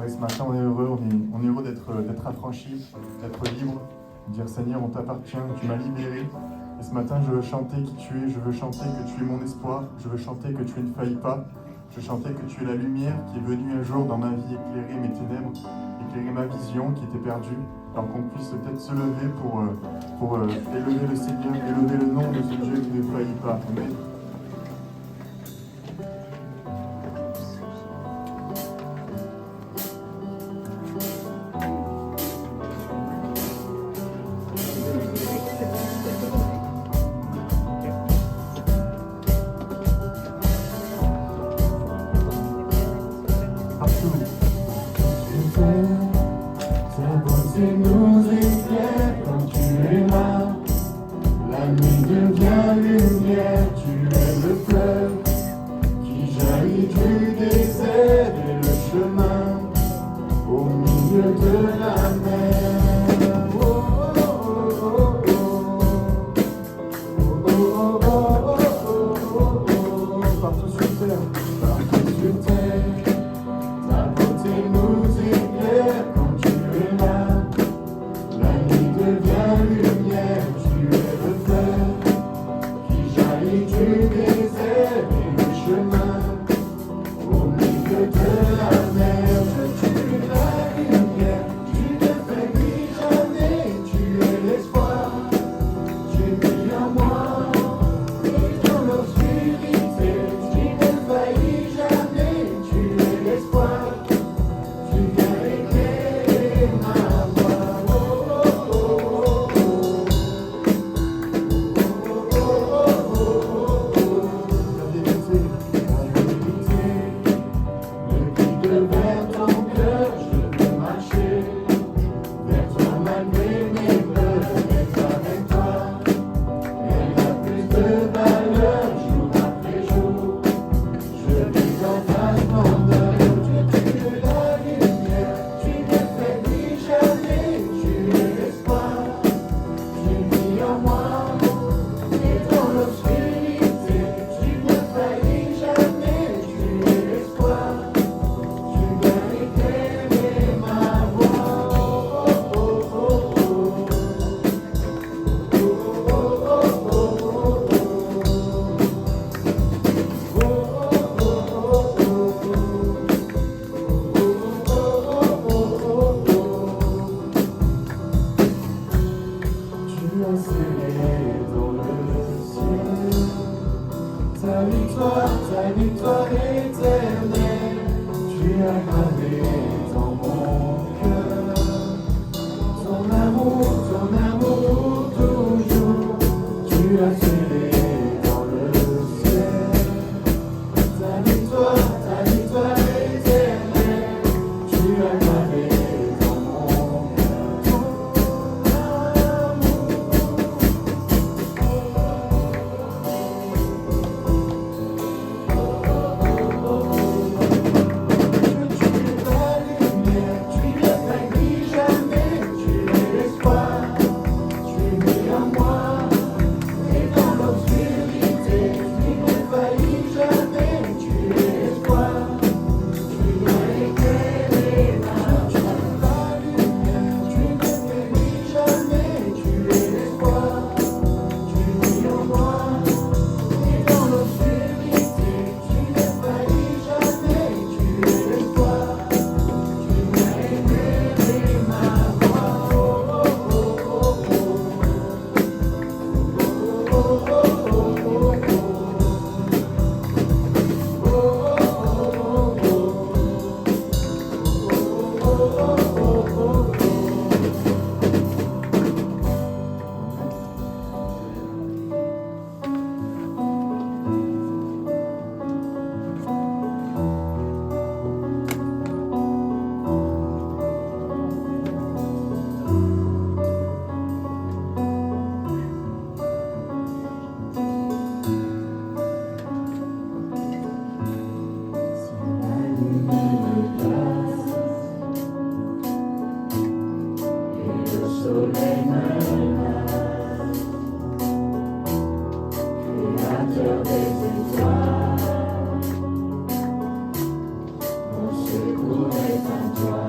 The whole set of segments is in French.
Oui, ce matin, on est heureux, on est heureux d'être affranchis, d'être libre, de dire Seigneur, on t'appartient, tu m'as libéré. Et ce matin, je veux chanter qui tu es, je veux chanter que tu es mon espoir, je veux chanter que tu ne failles pas, je veux chanter que tu es la lumière qui est venue un jour dans ma vie éclairer mes ténèbres, éclairer ma vision qui était perdue. Alors qu'on puisse peut-être se lever pour élever le Seigneur, élever le nom de ce Dieu qui ne faillit pas. Amen. Mon secours est en toi.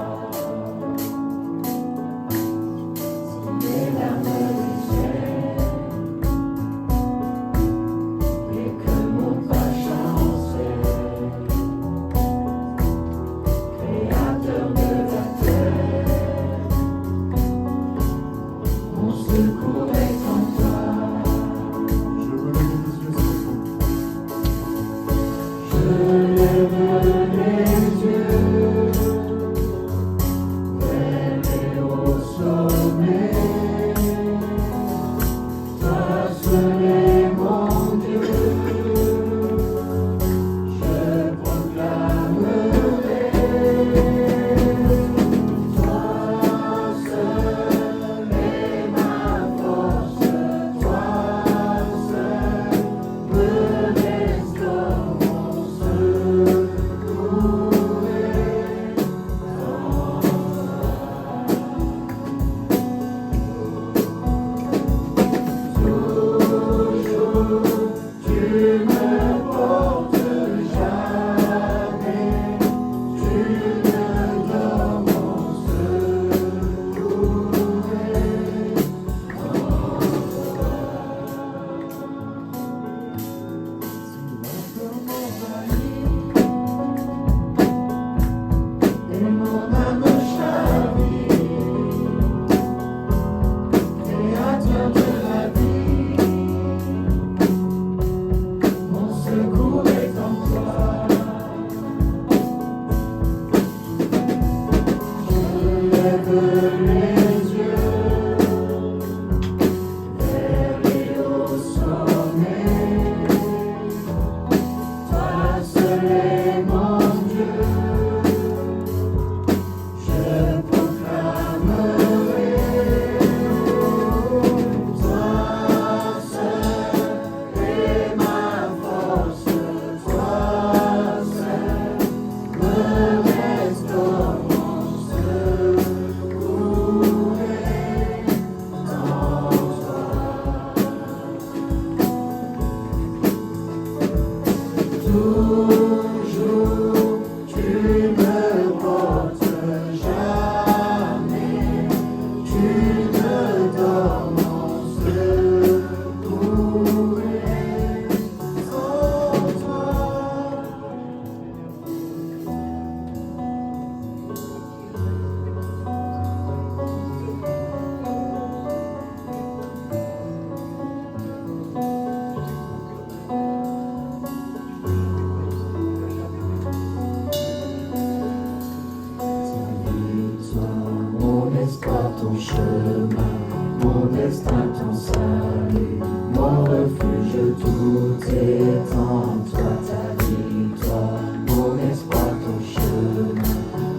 chemin, mon destin, ton salut, mon refuge, tout est en toi, ta victoire, mon espoir, ton chemin,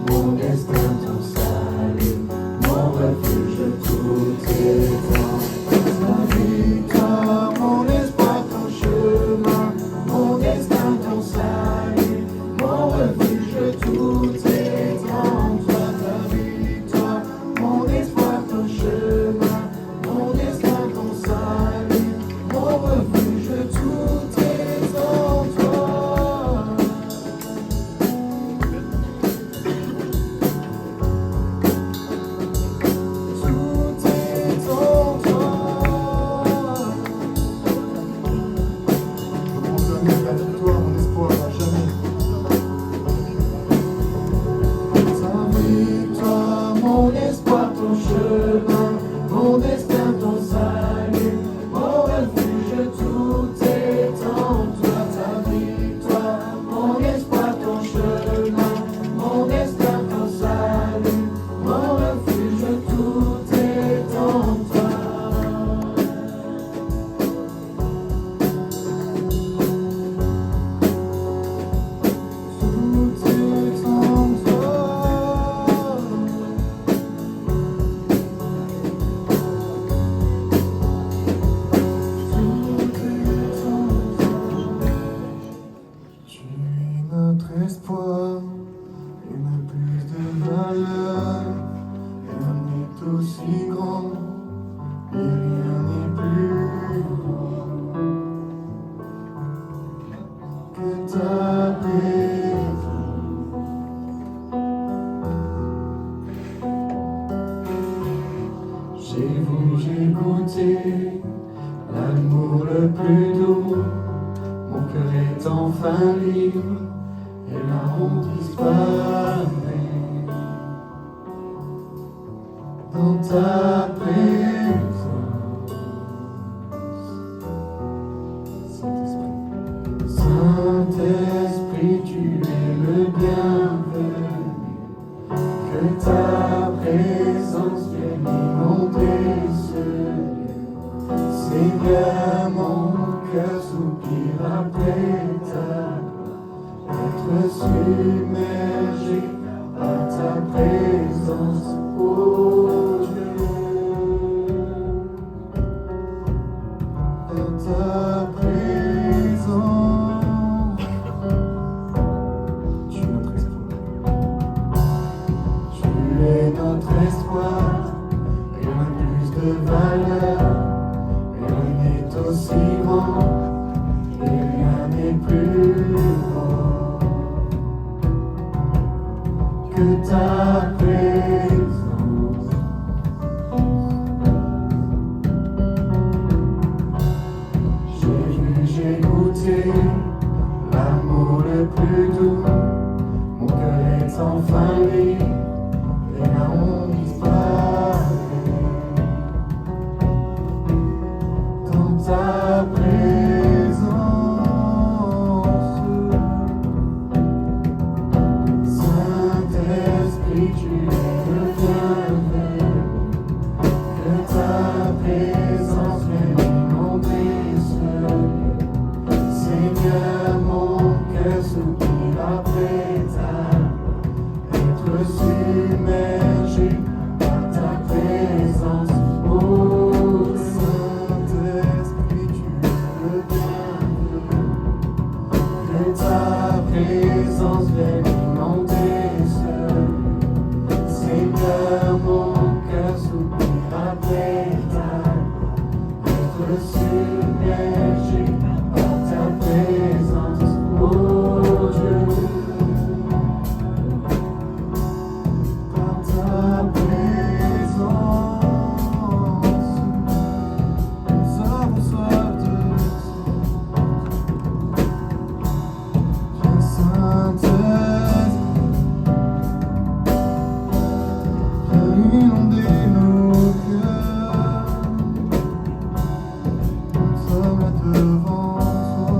mon destin, ton salut, mon refuge, tout est en toi, ta victoire, mon espoir, ton chemin, mon destin, ton salut, mon refuge, tout est en toi, ta victoire, mon espoir, ton chemin, mon destin, ton salut, mon refuge, tout est en toi. Tout est en toi. Je proclame la victoire, mon espoir à jamais. Ta victoire, mon espoir, ton chemin, mon destin, ton salut, mon refuge, tout est en toi. Ta victoire, mon espoir, ton chemin, mon destin, ton salut, mon refuge, tout est en toi. Tout est en toi. Tu es notre espoir, il n'a plus de valeur, rien n'est aussi grand, et rien n'est plus beau que ta présence. Chez vous j'ai goûté l'amour le plus doux, mon cœur est enfin libre et la honte disparaît dans ta présence. Saint-Esprit, Saint-Esprit, tu es le bienvenu, que ta présence vienne inonder ce lieu. Seigneur, mon cœur soupire après ta gloire, être submergé par ta présence, ô Dieu. par ta présence, tu es notre espoir. Tu es notre espoir, rien n'a plus de valeur, rien n'est aussi grand, et rien n'est plus beau que ta présence. J'ai vu, j'ai goûté l'amour le plus doux, mon cœur est enfin libre et la honte disparaît dans ta présence. Saint-Esprit, tu es le bienvenu, que ta présence vienne inonder ce lieu. Seigneur, mon cœur soupire après ta gloire, être submergé par ta présence, ô Saint-Esprit, tu es le bienvenu. que ta présence vienne inonder ce lieu. Seigneur, mon cœur soupire après ta gloire, être submergé par ta présence, ô Dieu. Par ta présence, nous avons soif de Dieu Saint-Esprit, viens inonder nos cœurs, nous sommes là devant toi,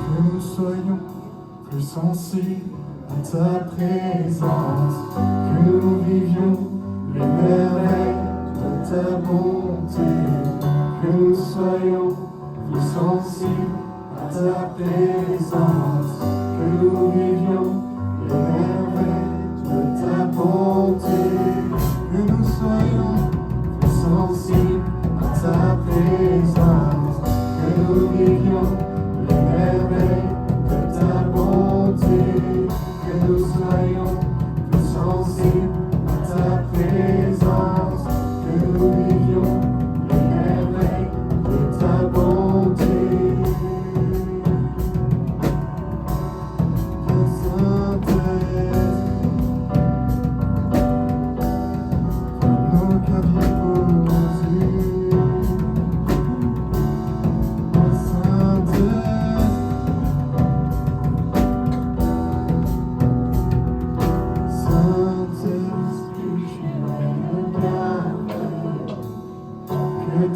que nous soyons plus sensibles à ta présence, que nous vivions les merveilles de ta bonté, que nous soyons plus sensibles à ta présence, que nous vivions les merveilles de ta bonté, que nous soyons plus sensibles à ta présence, que nous vivions les merveilles de ta bonté, que nous soyons plus sensibles à ta présence, que nous vivions les merveilles de ta bonté.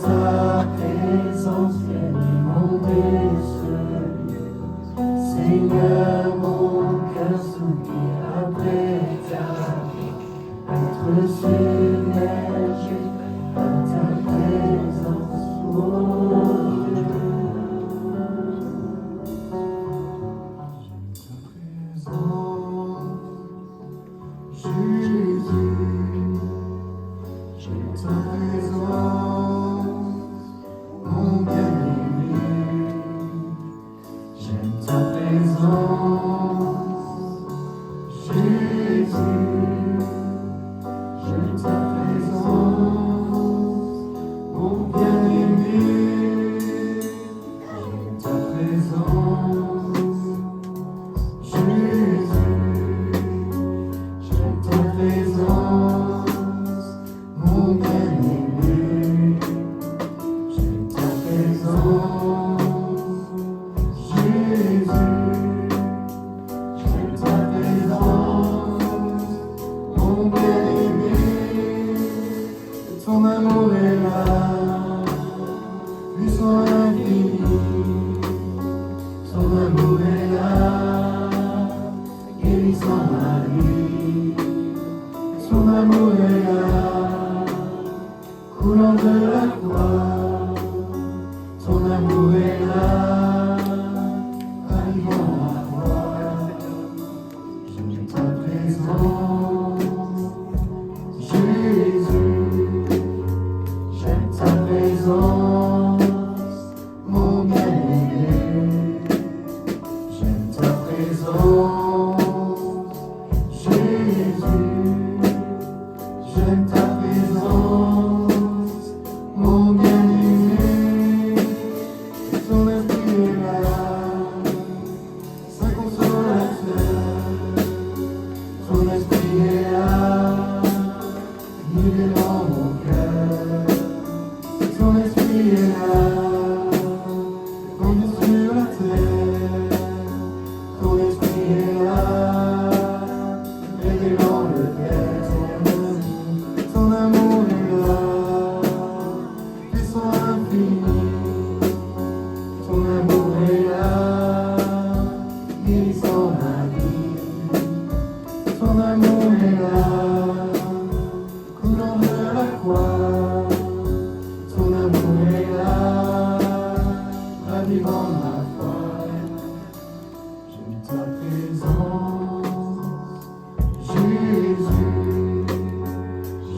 Ta présence vienne inonder ce lieu. Seigneur, mon cœur soupire après ta vie, être submergé par ta présence, oh Dieu. Ta présence, Jésus, j'ai ta présence. Mon bien-aimé, j'aime ta présence, Jésus, j'aime ta présence, mon bien-aimé, j'aime ta présence, Jésus, j'aime ta présence, mon bien-aimé. Jésus, j'aime ta présence, mon bien-aimé, ton amour est là, puissant infini, ton amour est là, guérissant ma vie, ton amour est là, coulant de la croix. Ton amour est là, arrivant à moi. J'aime ta présence, Jésus. J'aime ta présence, mon bien-aimé. J'aime ta présence, Jésus. J'aime ta présence, mon bien-aimé. Ton esprit est là, Saint consolateur. Ton esprit est là, il est dans mon cœur. Ton esprit est là, conduit sur la terre. Ton esprit est là, révélant le Père. Ton amour est là, puissant infini. Ton amour est là, guérissant ma vie. Ton amour est là, coulant de la croix. Ton amour est là, ravivant ma foi. J'aime ta présence, Jésus.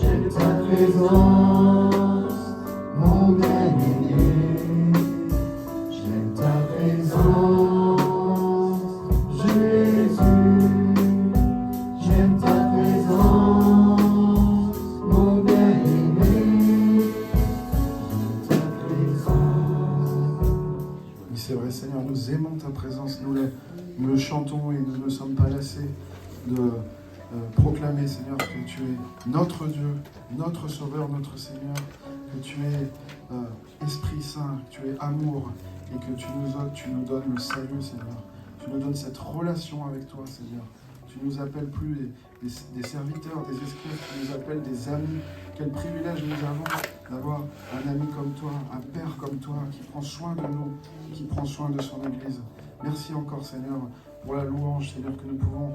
J'aime ta présence, mon bien-aimé. J'aime ta présence, Jésus. J'aime ta présence, mon bien-aimé. J'aime ta présence. Oui, c'est vrai, Seigneur, nous aimons ta présence, nous le chantons et nous ne sommes pas lassés de proclamer, Seigneur, que tu es notre Dieu, notre Sauveur, notre Seigneur, que tu es Esprit Saint, que tu es amour et que tu nous donnes le salut, Seigneur. Tu nous donnes cette relation avec toi, Seigneur. Tu nous appelles plus des serviteurs, des esclaves, tu nous appelles des amis. Quel privilège nous avons d'avoir un ami comme toi, un Père comme toi, qui prend soin de nous, qui prend soin de son Église. Merci encore, Seigneur, pour la louange, Seigneur, que nous pouvons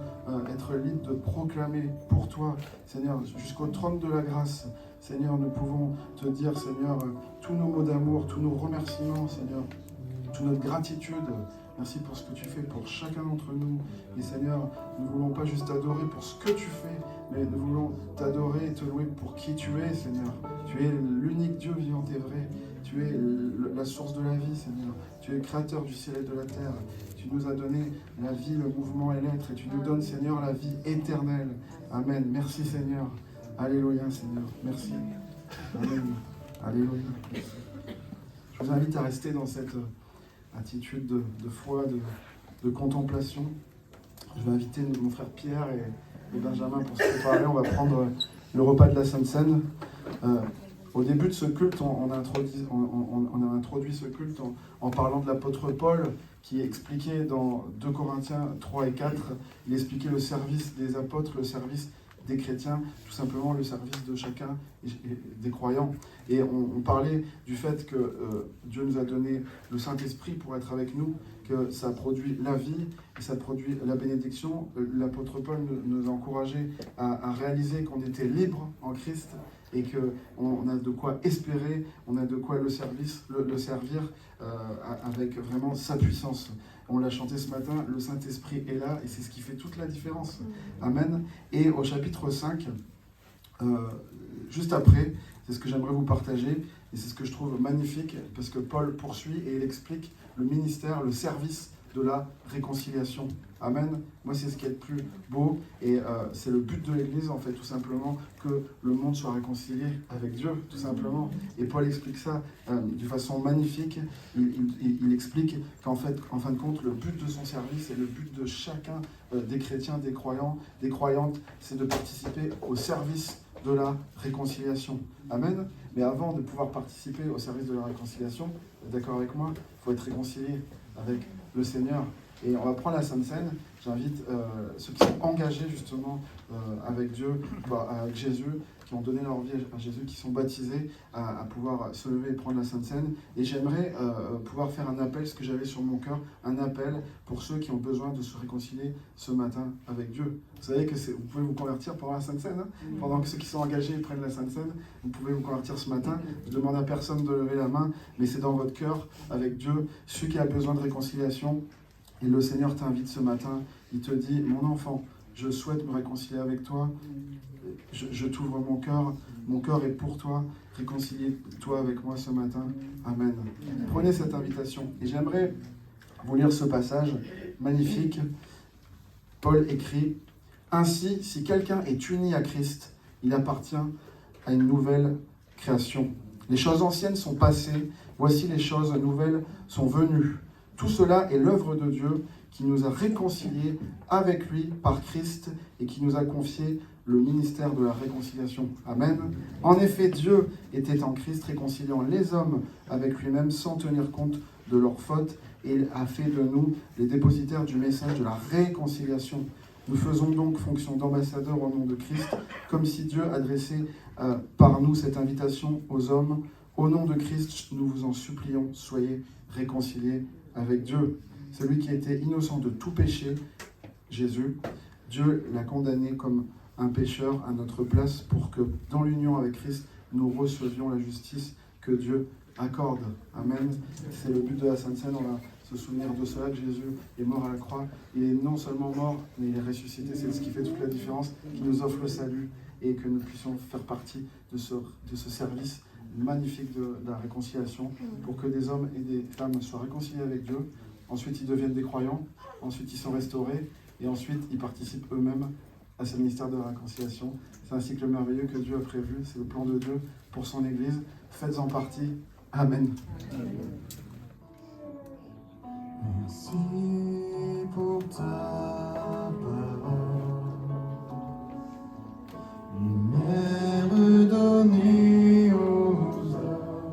être libres de proclamer pour toi, Seigneur, jusqu'au trône de la grâce. Seigneur, nous pouvons te dire, Seigneur, tous nos mots d'amour, tous nos remerciements, Seigneur, toute notre gratitude. Merci pour ce que tu fais pour chacun d'entre nous. Et Seigneur, nous ne voulons pas juste t'adorer pour ce que tu fais, mais nous voulons t'adorer et te louer pour qui tu es, Seigneur. Tu es l'unique Dieu vivant et vrai. Tu es la source de la vie, Seigneur. Tu es le créateur du ciel et de la terre. Tu nous as donné la vie, le mouvement et l'être. Et tu nous donnes, Seigneur, la vie éternelle. Amen. Merci, Seigneur. Alléluia, Seigneur. Merci. Amen. Alléluia. Je vous invite à rester dans cette attitude de foi, de contemplation. Je vais inviter mon frère Pierre et Benjamin pour se préparer. On va prendre le repas de la Sainte Seine. Au début de ce culte, on a introduit ce culte en parlant de l'apôtre Paul qui expliquait dans 2 Corinthiens 3 et 4, il expliquait le service des apôtres, le service des chrétiens, tout simplement le service de chacun des croyants. Et on parlait du fait que Dieu nous a donné le Saint-Esprit pour être avec nous, que ça produit la vie, et ça produit la bénédiction. L'apôtre Paul nous a encouragés à réaliser qu'on était libre en Christ et qu'on a de quoi espérer, on a de quoi le servir avec vraiment sa puissance. On l'a chanté ce matin, le Saint-Esprit est là et c'est ce qui fait toute la différence. Amen. Et au chapitre 5, juste après, c'est ce que j'aimerais vous partager et c'est ce que je trouve magnifique parce que Paul poursuit et il explique le ministère, le service de la réconciliation. Amen. Moi, c'est ce qui est le plus beau et c'est le but de l'Église, en fait, tout simplement, que le monde soit réconcilié avec Dieu, tout simplement. Et Paul explique ça de façon magnifique. Il explique qu'en fait, en fin de compte, le but de son service et le but de chacun des chrétiens, des croyants, des croyantes, c'est de participer au service de la réconciliation. Amen. Mais avant de pouvoir participer au service de la réconciliation, d'accord avec moi, il faut être réconcilié avec le Seigneur. Et on va prendre la Sainte Seine. J'invite ceux qui sont engagés justement avec Dieu, avec Jésus, qui ont donné leur vie à Jésus, qui sont baptisés, à pouvoir se lever et prendre la Sainte Seine. Et j'aimerais pouvoir faire un appel, ce que j'avais sur mon cœur, un appel pour ceux qui ont besoin de se réconcilier ce matin avec Dieu. Vous savez que vous pouvez vous convertir pendant la Sainte Seine, hein. Pendant que ceux qui sont engagés prennent la Sainte Seine, vous pouvez vous convertir ce matin. Je ne demande à personne de lever la main, mais c'est dans votre cœur avec Dieu. Celui qui a besoin de réconciliation, et le Seigneur t'invite ce matin, il te dit, mon enfant, je souhaite me réconcilier avec toi, je t'ouvre mon cœur est pour toi, réconcilie-toi avec moi ce matin, Amen. Prenez cette invitation, et j'aimerais vous lire ce passage magnifique. Paul écrit, ainsi, si quelqu'un est uni à Christ, il appartient à une nouvelle création. Les choses anciennes sont passées, voici les choses nouvelles sont venues. Tout cela est l'œuvre de Dieu qui nous a réconciliés avec lui par Christ et qui nous a confié le ministère de la réconciliation. Amen. En effet, Dieu était en Christ réconciliant les hommes avec lui-même sans tenir compte de leurs fautes et il a fait de nous les dépositaires du message de la réconciliation. Nous faisons donc fonction d'ambassadeurs au nom de Christ, comme si Dieu adressait par nous cette invitation aux hommes. Au nom de Christ, nous vous en supplions, soyez réconciliés avec Dieu. Celui qui était innocent de tout péché, Jésus, Dieu l'a condamné comme un pécheur à notre place pour que dans l'union avec Christ, nous recevions la justice que Dieu accorde. Amen. C'est le but de la Sainte Seine. On va se souvenir de cela, que Jésus est mort à la croix. Il est non seulement mort, mais il est ressuscité. C'est ce qui fait toute la différence, qui nous offre le salut et que nous puissions faire partie de ce service magnifique de la réconciliation pour que des hommes et des femmes soient réconciliés avec Dieu. Ensuite, ils deviennent des croyants. Ensuite, ils sont restaurés. Et ensuite, ils participent eux-mêmes à ce ministère de la réconciliation. C'est un cycle merveilleux que Dieu a prévu. C'est le plan de Dieu pour son Église. Faites-en partie. Amen. Merci pour ta parole, lumière donnée aux hommes,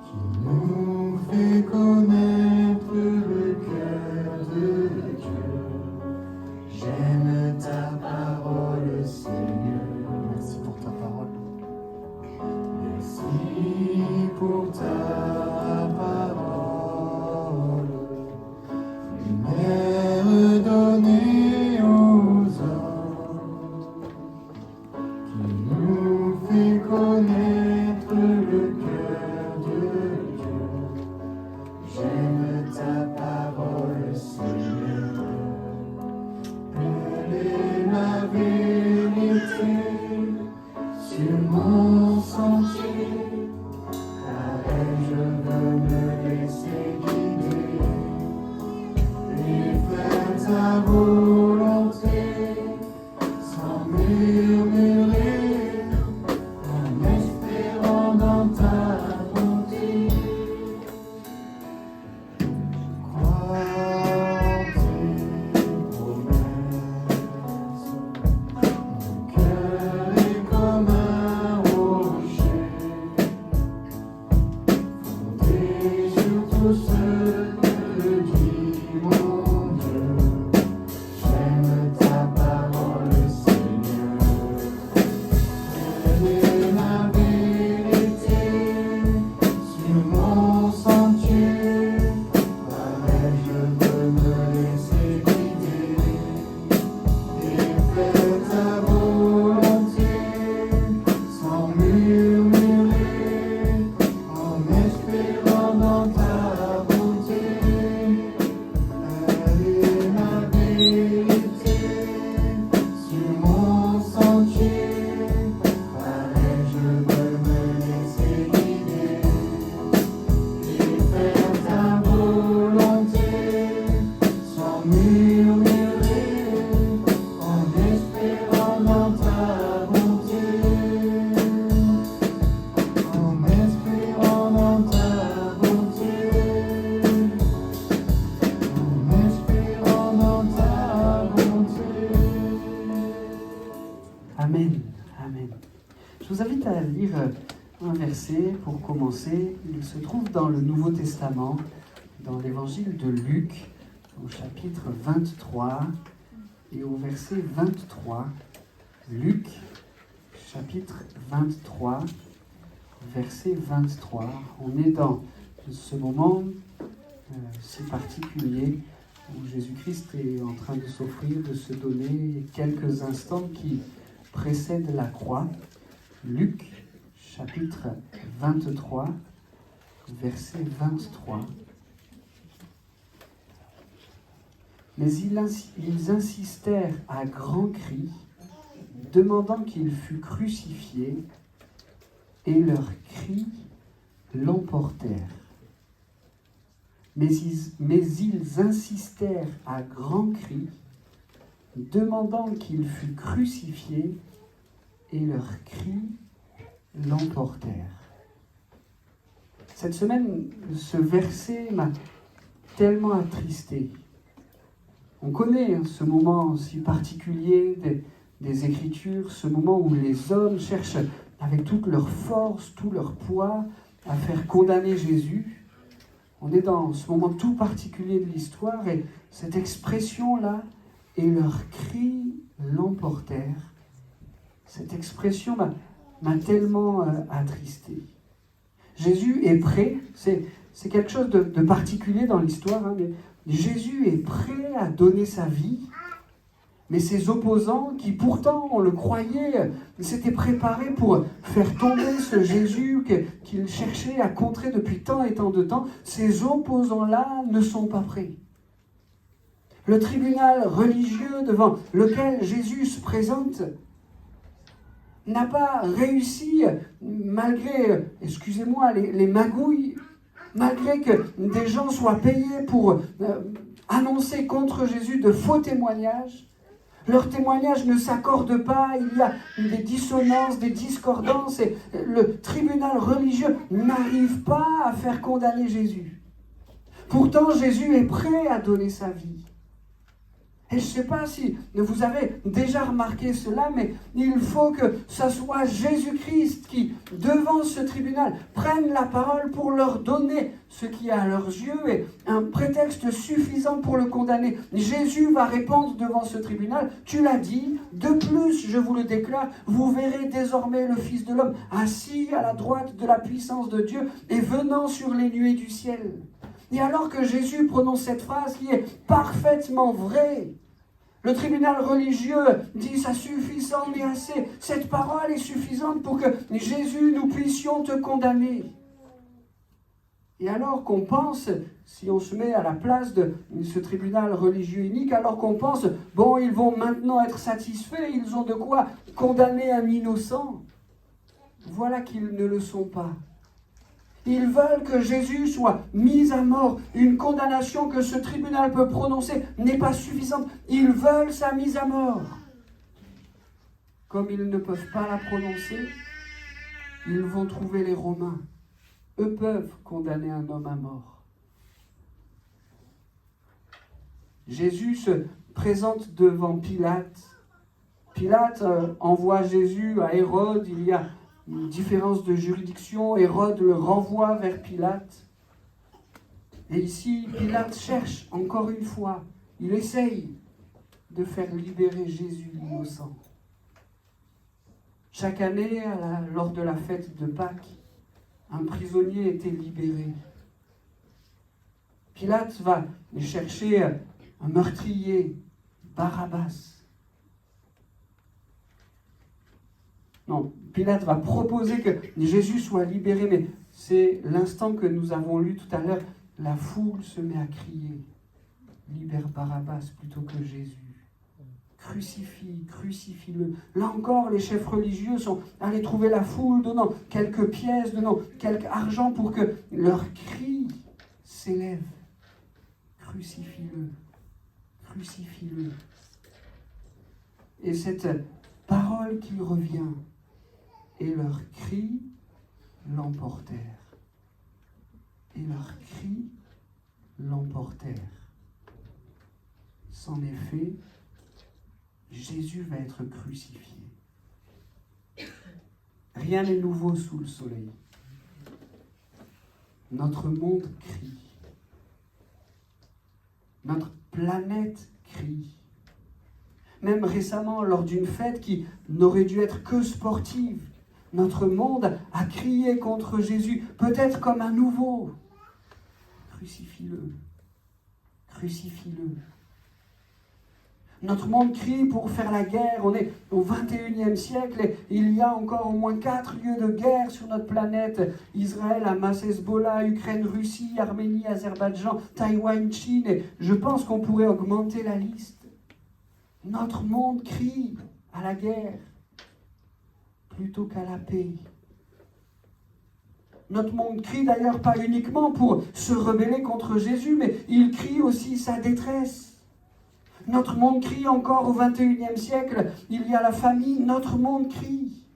qui nous fait connaître le cœur de Dieu. J'aime ta parole, Seigneur. Merci pour ta parole. Merci pour ta tous me dit mon Dieu, j'aime ta parole, Seigneur. Elle est ma vérité sur mon sentier, par elle je veux me laisser guider et faire ta volonté sans murmurer, en espérant dans ta bonté. Elle est ma vérité sur mon sentier, par elle je veux me laisser guider et faire ta volonté sans murmurer, en espérant dans ta bonté. En espérant dans ta bonté, en espérant dans ta bonté. Amen, amen. Je vous invite à lire un verset pour commencer. Il se trouve dans le Nouveau Testament, dans l'évangile de Luc, au chapitre 23 et au verset 23. Luc, chapitre 23, verset 23. On est dans ce moment si particulier où Jésus-Christ est en train de s'offrir, de se donner quelques instants qui précèdent la croix. Luc, chapitre 23, verset 23. Mais ils insistèrent à grands cris, demandant qu'il fût crucifié, et leurs cris l'emportèrent. Mais ils insistèrent à grands cris, demandant qu'il fût crucifié, et leurs cris l'emportèrent. Cette semaine, ce verset m'a tellement attristé. On connaît ce moment si particulier des Écritures, ce moment où les hommes cherchent avec toute leur force, tout leur poids à faire condamner Jésus. On est dans ce moment tout particulier de l'histoire et cette expression-là, et leurs cris l'emportèrent, cette expression m'a tellement attristé. Jésus est prêt, c'est quelque chose de particulier dans l'histoire, mais Jésus est prêt à donner sa vie, mais ses opposants, qui pourtant, on le croyait, s'étaient préparés pour faire tomber ce Jésus qu'il cherchait à contrer depuis tant et tant de temps, ces opposants-là ne sont pas prêts. Le tribunal religieux devant lequel Jésus se présente n'a pas réussi, malgré, excusez-moi, les magouilles, malgré que des gens soient payés pour annoncer contre Jésus de faux témoignages. Leurs témoignages ne s'accordent pas, il y a des dissonances, des discordances, et le tribunal religieux n'arrive pas à faire condamner Jésus. Pourtant, Jésus est prêt à donner sa vie. Et je ne sais pas si vous avez déjà remarqué cela, mais il faut que ce soit Jésus-Christ qui, devant ce tribunal, prenne la parole pour leur donner ce qui, à leurs yeux, est un prétexte suffisant pour le condamner. Jésus va répondre devant ce tribunal, « Tu l'as dit, de plus, je vous le déclare, vous verrez désormais le Fils de l'homme assis à la droite de la puissance de Dieu et venant sur les nuées du ciel. » Et alors que Jésus prononce cette phrase qui est parfaitement vraie, le tribunal religieux dit « ça suffit, ça en est assez, cette parole est suffisante pour que Jésus, nous puissions te condamner. » Et alors qu'on pense, si on se met à la place de ce tribunal religieux unique, alors qu'on pense, bon, ils vont maintenant être satisfaits, ils ont de quoi condamner un innocent. Voilà qu'ils ne le sont pas. Ils veulent que Jésus soit mis à mort. Une condamnation que ce tribunal peut prononcer n'est pas suffisante. Ils veulent sa mise à mort. Comme ils ne peuvent pas la prononcer, ils vont trouver les Romains. Eux peuvent condamner un homme à mort. Jésus se présente devant Pilate. Pilate envoie Jésus à Hérode. Il y a une différence de juridiction. Hérode le renvoie vers Pilate. Et ici, Pilate cherche encore une fois, il essaye de faire libérer Jésus l'innocent. Chaque année, lors de la fête de Pâques, un prisonnier était libéré. Pilate va chercher un meurtrier, Barabbas. Non, Pilate va proposer que Jésus soit libéré, mais c'est l'instant que nous avons lu tout à l'heure. La foule se met à crier, libère Barabbas plutôt que Jésus. Crucifie-le. Là encore, les chefs religieux sont allés trouver la foule, donnant quelques pièces, donnant quelque argent pour que leur cri s'élève. Crucifie-le. Crucifie-le. Et cette parole qui revient, et leurs cris l'emportèrent. Et leurs cris l'emportèrent. C'en est fait, Jésus va être crucifié. Rien n'est nouveau sous le soleil. Notre monde crie. Notre planète crie. Même récemment, lors d'une fête qui n'aurait dû être que sportive, notre monde a crié contre Jésus, peut-être comme un nouveau. Crucifie-le. Crucifie-le. Notre monde crie pour faire la guerre. On est au 21e siècle et il y a encore au moins 4 lieux de guerre sur notre planète. Israël, Hamas, Hezbollah, Ukraine, Russie, Arménie, Azerbaïdjan, Taïwan, Chine. Et je pense qu'on pourrait augmenter la liste. Notre monde crie à la guerre plutôt qu'à la paix. Notre monde crie d'ailleurs pas uniquement pour se rebeller contre Jésus, mais il crie aussi sa détresse. Notre monde crie encore au 21e siècle, il y a la famine, notre monde crie.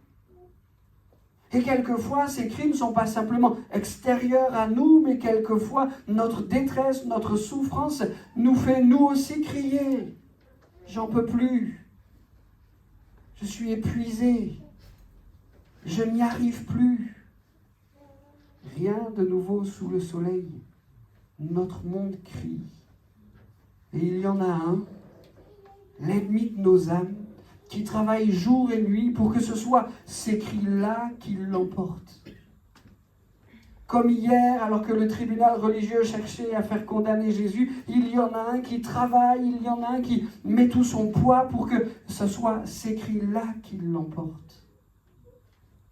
Et quelquefois, ces cris ne sont pas simplement extérieurs à nous, mais quelquefois, notre détresse, notre souffrance nous fait nous aussi crier. J'en peux plus. Je suis épuisé. Je n'y arrive plus. Rien de nouveau sous le soleil. Notre monde crie. Et il y en a un, l'ennemi de nos âmes, qui travaille jour et nuit pour que ce soit ces cris-là qui l'emportent. Comme hier, alors que le tribunal religieux cherchait à faire condamner Jésus, il y en a un qui travaille, il y en a un qui met tout son poids pour que ce soit ces cris-là qui l'emportent.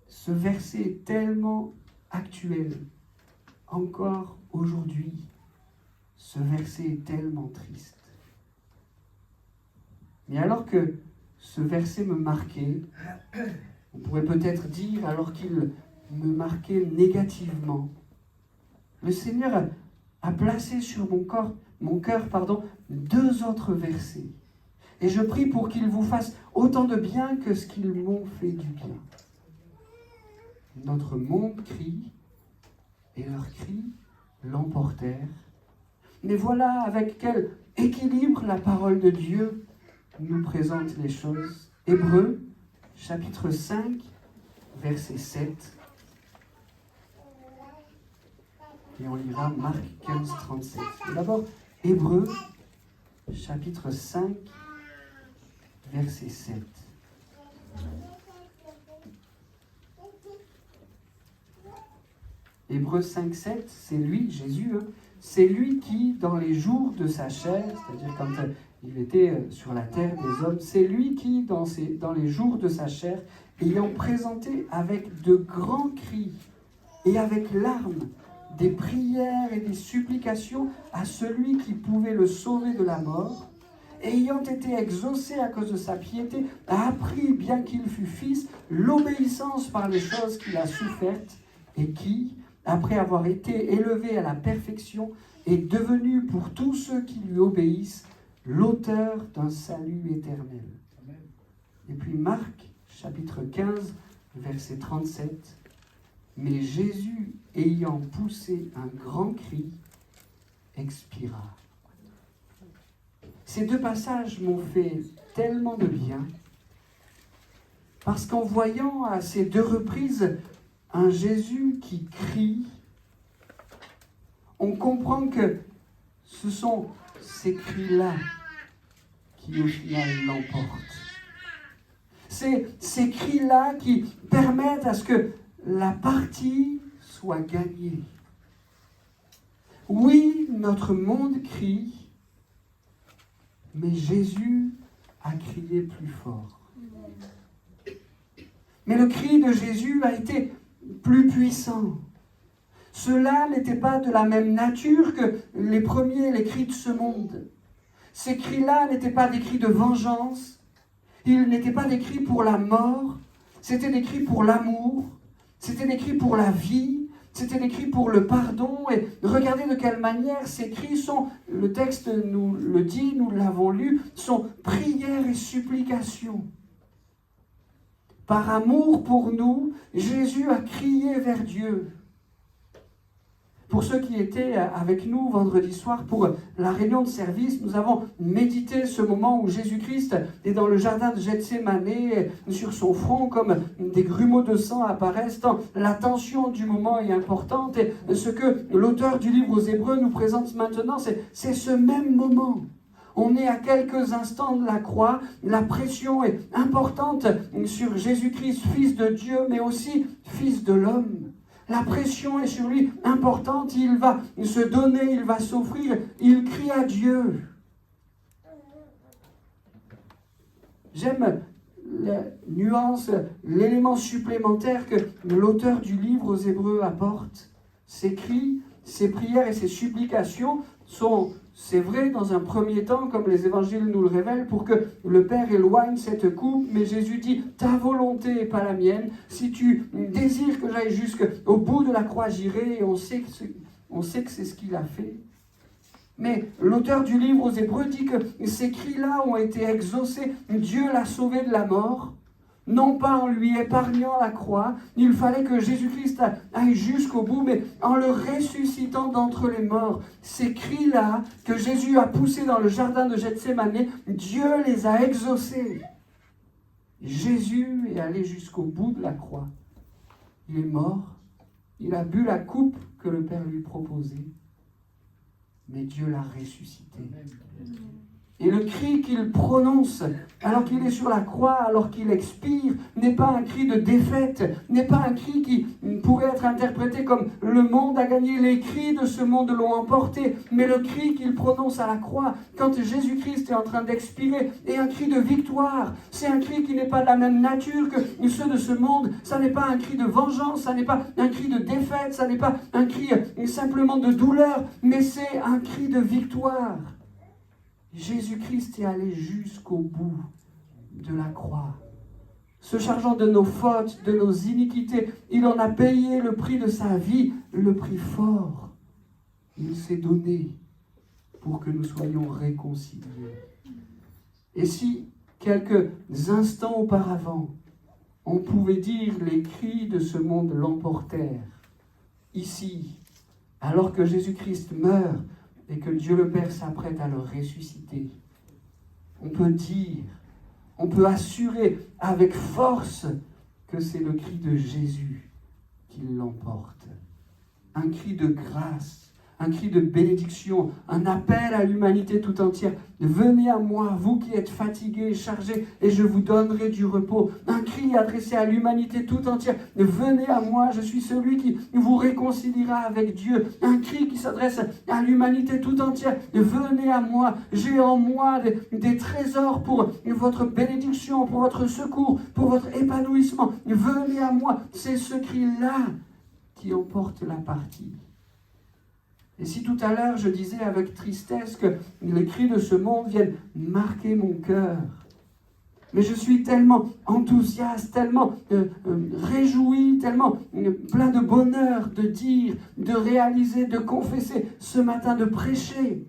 Ce verset est tellement actuel, encore aujourd'hui. Ce verset est tellement triste. Mais alors que ce verset me marquait, on pourrait peut-être dire, alors qu'il me marquait négativement, le Seigneur a placé sur mon cœur, 2 autres versets. Et je prie pour qu'ils vous fassent autant de bien que ce qu'ils m'ont fait du bien. Notre monde crie, et leurs cris l'emportèrent. Mais voilà avec quel équilibre la parole de Dieu nous présente les choses. Hébreux, chapitre 5, verset 7. Et on lira Marc 15, 37. D'abord, Hébreux, chapitre 5, verset 7. Hébreux 5, 7, c'est lui, Jésus, c'est lui qui, dans les jours de sa chair, c'est-à-dire quand il était sur la terre des hommes, c'est lui qui, dans les jours de sa chair, ayant présenté avec de grands cris et avec larmes, des prières et des supplications à celui qui pouvait le sauver de la mort, et ayant été exaucé à cause de sa piété, a appris, bien qu'il fût fils, l'obéissance par les choses qu'il a souffertes, et qui, après avoir été élevé à la perfection, est devenu pour tous ceux qui lui obéissent l'auteur d'un salut éternel. Et puis Marc, chapitre 15, verset 37. Mais Jésus, ayant poussé un grand cri, expira. Ces 2 passages m'ont fait tellement de bien, parce qu'en voyant à ces 2 reprises un Jésus qui crie, on comprend que ce sont ces cris-là qui au final l'emportent. C'est ces cris-là qui permettent à ce que la partie soit gagnée. Oui, notre monde crie, mais Jésus a crié plus fort. Mais le cri de Jésus a été plus puissant. Cela n'était pas de la même nature que les cris de ce monde. Ces cris-là n'étaient pas des cris de vengeance, ils n'étaient pas des cris pour la mort, c'était des cris pour l'amour, c'était des cris pour la vie, c'était des cris pour le pardon. Et regardez de quelle manière ces cris sont, le texte nous le dit, nous l'avons lu, sont prières et supplications. Par amour pour nous, Jésus a crié vers Dieu. Pour ceux qui étaient avec nous vendredi soir pour la réunion de service, nous avons médité ce moment où Jésus-Christ est dans le jardin de Gethsémane, sur son front comme des grumeaux de sang apparaissent, tant la tension du moment est importante. Et ce que l'auteur du livre aux Hébreux nous présente maintenant, c'est ce même moment. On est à quelques instants de la croix, la pression est importante sur Jésus-Christ, fils de Dieu, mais aussi fils de l'homme. La pression est sur lui importante, il va se donner, il va s'offrir, il crie à Dieu. J'aime la nuance, l'élément supplémentaire que l'auteur du livre aux Hébreux apporte. Ces cris, ces prières et ces supplications sont, c'est vrai, dans un premier temps, comme les évangiles nous le révèlent, pour que le Père éloigne cette coupe, mais Jésus dit, ta volonté et pas la mienne. Si tu désires que j'aille jusqu'au bout de la croix, j'irai, et on sait que c'est ce qu'il a fait. Mais l'auteur du livre aux Hébreux dit que ces cris-là ont été exaucés, Dieu l'a sauvé de la mort, non pas en lui épargnant la croix, il fallait que Jésus-Christ aille jusqu'au bout, mais en le ressuscitant d'entre les morts. Ces cris-là que Jésus a poussés dans le jardin de Gethsémane, Dieu les a exaucés. Jésus est allé jusqu'au bout de la croix. Il est mort, il a bu la coupe que le Père lui proposait, mais Dieu l'a ressuscité. Et le cri qu'il prononce alors qu'il est sur la croix, alors qu'il expire, n'est pas un cri de défaite, n'est pas un cri qui pourrait être interprété comme le monde a gagné, les cris de ce monde l'ont emporté, mais le cri qu'il prononce à la croix quand Jésus-Christ est en train d'expirer est un cri de victoire. C'est un cri qui n'est pas de la même nature que ceux de ce monde. Ça n'est pas un cri de vengeance, ça n'est pas un cri de défaite, ça n'est pas un cri simplement de douleur, mais c'est un cri de victoire. Jésus-Christ est allé jusqu'au bout de la croix. Se chargeant de nos fautes, de nos iniquités, il en a payé le prix de sa vie, le prix fort. Il s'est donné pour que nous soyons réconciliés. Et si, quelques instants auparavant, on pouvait dire les cris de ce monde l'emportèrent, ici, alors que Jésus-Christ meurt, et que Dieu le Père s'apprête à le ressusciter, on peut dire, on peut assurer avec force que c'est le cri de Jésus qui l'emporte. Un cri de grâce, un cri de bénédiction, un appel à l'humanité tout entière. Venez à moi, vous qui êtes fatigués, chargés, et je vous donnerai du repos. Un cri adressé à l'humanité tout entière. Venez à moi, je suis celui qui vous réconciliera avec Dieu. Un cri qui s'adresse à l'humanité tout entière. Venez à moi, j'ai en moi des trésors pour votre bénédiction, pour votre secours, pour votre épanouissement. Venez à moi. C'est ce cri-là qui emporte la partie. Et si tout à l'heure je disais avec tristesse que les cris de ce monde viennent marquer mon cœur, mais je suis tellement enthousiaste, tellement réjoui, tellement plein de bonheur de dire, de réaliser, de confesser, ce matin de prêcher,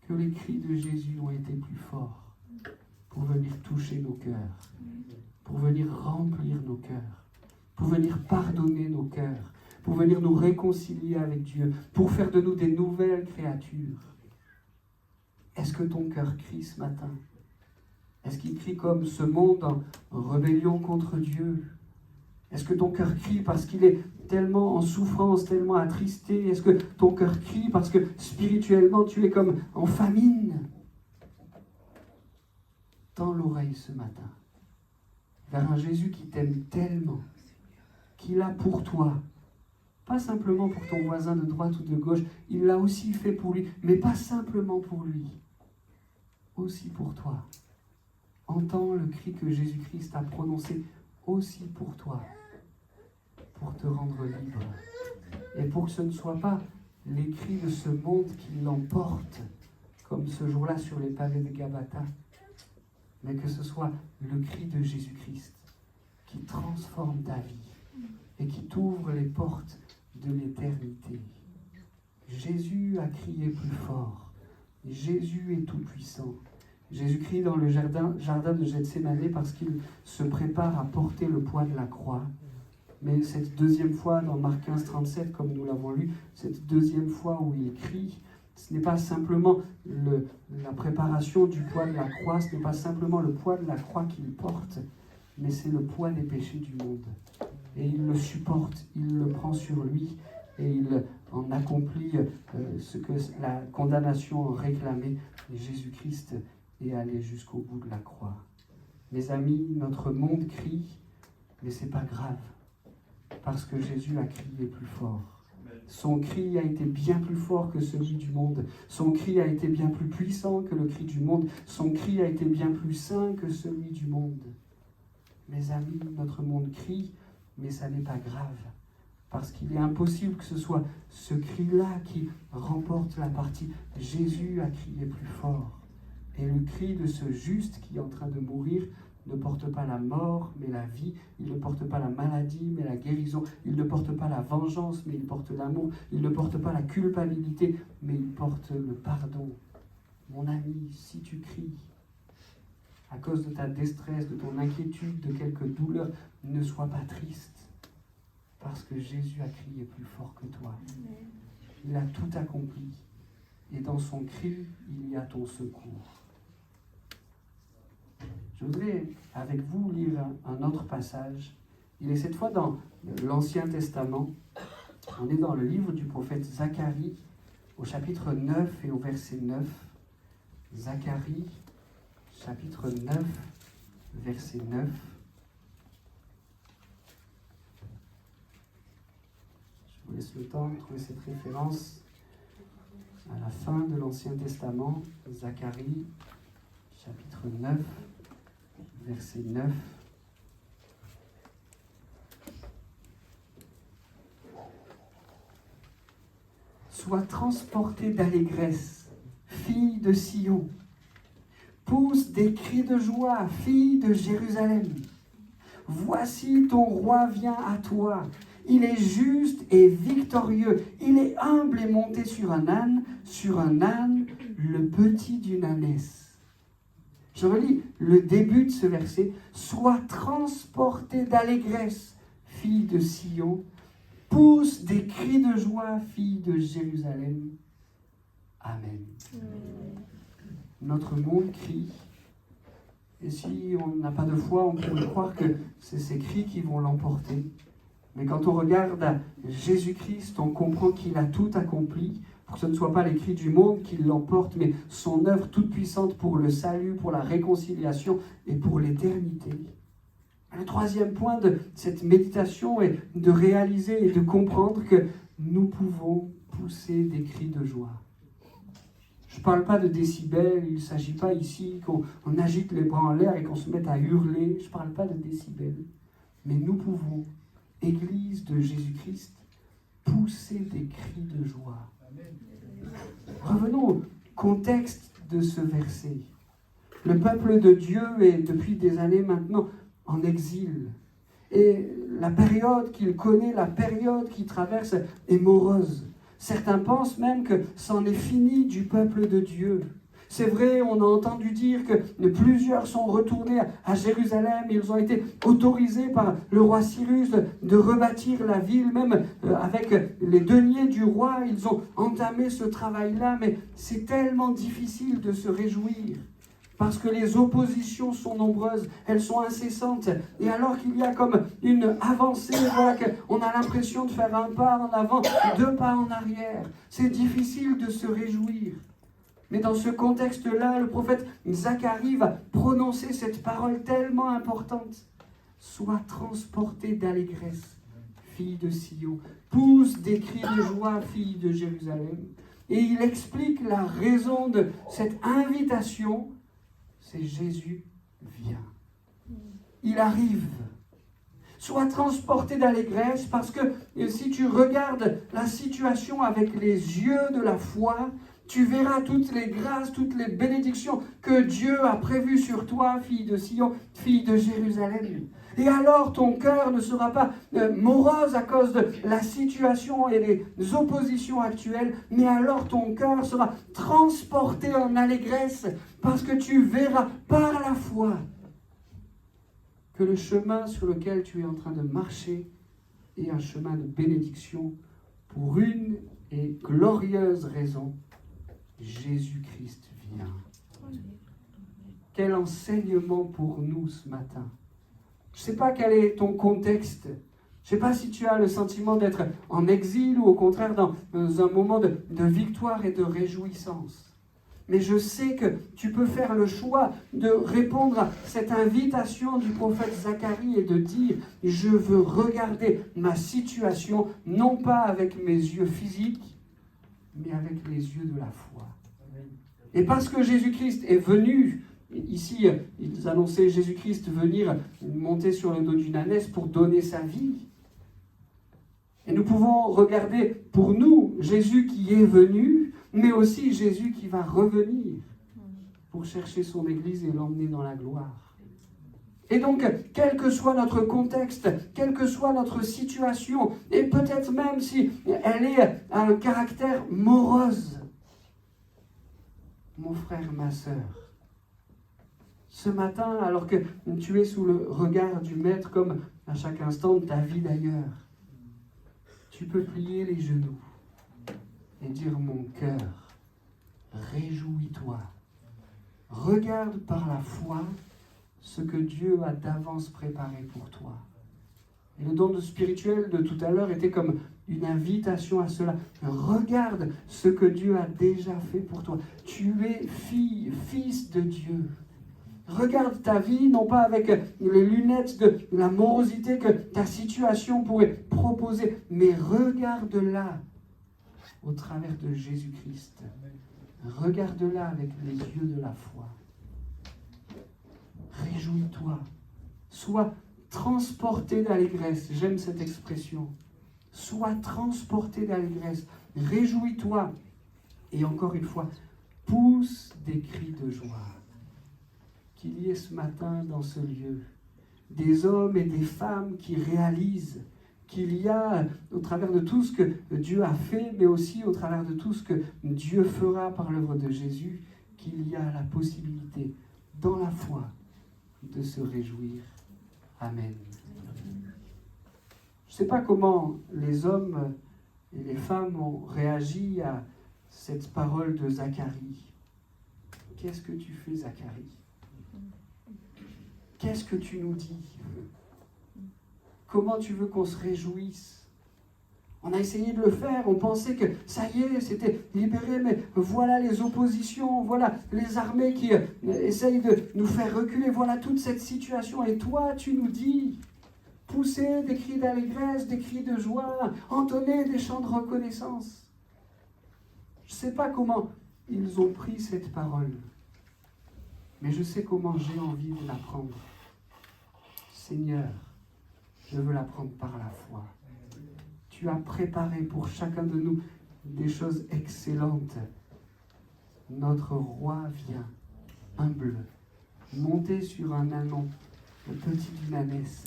que les cris de Jésus ont été plus forts pour venir toucher nos cœurs, pour venir remplir nos cœurs, pour venir pardonner nos cœurs, pour venir nous réconcilier avec Dieu, pour faire de nous des nouvelles créatures. Est-ce que ton cœur crie ce matin? Est-ce qu'il crie comme ce monde en rébellion contre Dieu? Est-ce que ton cœur crie parce qu'il est tellement en souffrance, tellement attristé? Est-ce que ton cœur crie parce que spirituellement tu es comme en famine? Tends l'oreille ce matin vers un Jésus qui t'aime tellement, qu'il a pour toi, pas simplement pour ton voisin de droite ou de gauche, il l'a aussi fait pour lui, mais pas simplement pour lui, aussi pour toi. Entends le cri que Jésus-Christ a prononcé aussi pour toi, pour te rendre libre. Et pour que ce ne soit pas les cris de ce monde qui l'emportent, comme ce jour-là sur les pavés de Gabata, mais que ce soit le cri de Jésus-Christ qui transforme ta vie et qui t'ouvre les portes de l'éternité. Jésus a crié plus fort. Jésus est tout-puissant. Jésus crie dans le jardin de Gethsémanée parce qu'il se prépare à porter le poids de la croix. Mais cette deuxième fois, dans Marc 15, 37, comme nous l'avons lu, cette deuxième fois où il crie, ce n'est pas simplement la préparation du poids de la croix, ce n'est pas simplement le poids de la croix qu'il porte, mais c'est le poids des péchés du monde. Et il le supporte, il le prend sur lui, et il en accomplit ce que la condamnation réclamait. Et Jésus-Christ est allé jusqu'au bout de la croix. Mes amis, notre monde crie, mais ce n'est pas grave, parce que Jésus a crié plus fort. Son cri a été bien plus fort que celui du monde. Son cri a été bien plus puissant que le cri du monde. Son cri a été bien plus saint que celui du monde. Mes amis, notre monde crie, mais ça n'est pas grave. Parce qu'il est impossible que ce soit ce cri-là qui remporte la partie. Jésus a crié plus fort. Et le cri de ce juste qui est en train de mourir ne porte pas la mort, mais la vie. Il ne porte pas la maladie, mais la guérison. Il ne porte pas la vengeance, mais il porte l'amour. Il ne porte pas la culpabilité, mais il porte le pardon. Mon ami, si tu cries, à cause de ta détresse, de ton inquiétude, de quelque douleur, ne sois pas triste, parce que Jésus a crié plus fort que toi. Il a tout accompli, et dans son cri, il y a ton secours. Je voudrais avec vous lire un autre passage. Il est cette fois dans l'Ancien Testament. On est dans le livre du prophète Zacharie, au chapitre 9 et au verset 9. Zacharie, chapitre 9, verset 9. Je vous laisse le temps de trouver cette référence à la fin de l'Ancien Testament. Zacharie, chapitre 9. Verset 9. Sois transportée d'allégresse, fille de Sion. Pousse des cris de joie, fille de Jérusalem. Voici ton roi vient à toi. Il est juste et victorieux. Il est humble et monté sur un âne, le petit d'une ânesse. Je relis le début de ce verset. Sois transportée d'allégresse, fille de Sion. Pousse des cris de joie, fille de Jérusalem. Amen. Notre monde crie. Et si on n'a pas de foi, on pourrait croire que c'est ces cris qui vont l'emporter. Mais quand on regarde à Jésus-Christ, on comprend qu'il a tout accompli, pour que ce ne soit pas les cris du monde qui l'emportent, mais son œuvre toute puissante pour le salut, pour la réconciliation et pour l'éternité. Le troisième point de cette méditation est de réaliser et de comprendre que nous pouvons pousser des cris de joie. Je ne parle pas de décibels, il ne s'agit pas ici qu'on agite les bras en l'air et qu'on se mette à hurler, je ne parle pas de décibels. Mais nous pouvons, Église de Jésus-Christ, pousser des cris de joie. Revenons au contexte de ce verset. Le peuple de Dieu est depuis des années maintenant en exil. Et la période qu'il connaît, la période qu'il traverse est morose. Certains pensent même que c'en est fini du peuple de Dieu. C'est vrai, on a entendu dire que plusieurs sont retournés à Jérusalem. Ils ont été autorisés par le roi Cyrus de rebâtir la ville, même avec les deniers du roi. Ils ont entamé ce travail-là, mais c'est tellement difficile de se réjouir parce que les oppositions sont nombreuses, elles sont incessantes. Et alors qu'il y a comme une avancée, voilà, qu'on a l'impression de faire un pas en avant, 2 pas en arrière, c'est difficile de se réjouir. Mais dans ce contexte-là, le prophète Zacharie va prononcer cette parole tellement importante. Sois transporté d'allégresse, fille de Sion. Pousse des cris de joie, fille de Jérusalem. Et il explique la raison de cette invitation. C'est Jésus vient. Il arrive. Sois transporté d'allégresse parce que si tu regardes la situation avec les yeux de la foi, tu verras toutes les grâces, toutes les bénédictions que Dieu a prévues sur toi, fille de Sion, fille de Jérusalem. Et alors ton cœur ne sera pas morose à cause de la situation et les oppositions actuelles, mais alors ton cœur sera transporté en allégresse parce que tu verras par la foi que le chemin sur lequel tu es en train de marcher est un chemin de bénédiction pour une et glorieuse raison. Jésus-Christ vient. Quel enseignement pour nous ce matin. Je ne sais pas quel est ton contexte. Je ne sais pas si tu as le sentiment d'être en exil ou au contraire dans un moment de victoire et de réjouissance. Mais je sais que tu peux faire le choix de répondre à cette invitation du prophète Zacharie et de dire « Je veux regarder ma situation, non pas avec mes yeux physiques, mais avec les yeux de la foi. » Et parce que Jésus-Christ est venu, ici, ils annonçaient Jésus-Christ venir monter sur le dos d'une ânesse pour donner sa vie. Et nous pouvons regarder pour nous Jésus qui est venu, mais aussi Jésus qui va revenir pour chercher son Église et l'emmener dans la gloire. Et donc, quel que soit notre contexte, quelle que soit notre situation, et peut-être même si elle est à un caractère morose, mon frère, ma sœur, ce matin, alors que tu es sous le regard du Maître, comme à chaque instant de ta vie d'ailleurs, tu peux plier les genoux et dire « Mon cœur, réjouis-toi. Regarde par la foi ce que Dieu a d'avance préparé pour toi. » Et le don spirituel de tout à l'heure était comme une invitation à cela. Regarde ce que Dieu a déjà fait pour toi. Tu es fille, fils de Dieu. Regarde ta vie, non pas avec les lunettes de la morosité que ta situation pourrait proposer, mais regarde-la au travers de Jésus-Christ. Regarde-la avec les yeux de la foi. Réjouis-toi. Sois transporté d'allégresse. J'aime cette expression. Sois transporté d'allégresse. Réjouis-toi. Et encore une fois, pousse des cris de joie. Qu'il y ait ce matin dans ce lieu des hommes et des femmes qui réalisent qu'il y a, au travers de tout ce que Dieu a fait, mais aussi au travers de tout ce que Dieu fera par l'œuvre de Jésus, qu'il y a la possibilité, dans la foi, de se réjouir. Amen. Je ne sais pas comment les hommes et les femmes ont réagi à cette parole de Zacharie. Qu'est-ce que tu fais, Zacharie? Qu'est-ce que tu nous dis? Comment tu veux qu'on se réjouisse? On a essayé de le faire, on pensait que ça y est, c'était libéré, mais voilà les oppositions, voilà les armées qui essayent de nous faire reculer, voilà toute cette situation. Et toi, tu nous dis, pousser des cris d'allégresse, des cris de joie, entonner des chants de reconnaissance. Je ne sais pas comment ils ont pris cette parole, mais je sais comment j'ai envie de l'apprendre. Seigneur, je veux l'apprendre par la foi. Tu as préparé pour chacun de nous des choses excellentes. Notre roi vient, humble, monté sur un ânon, le petit d'une ânesse.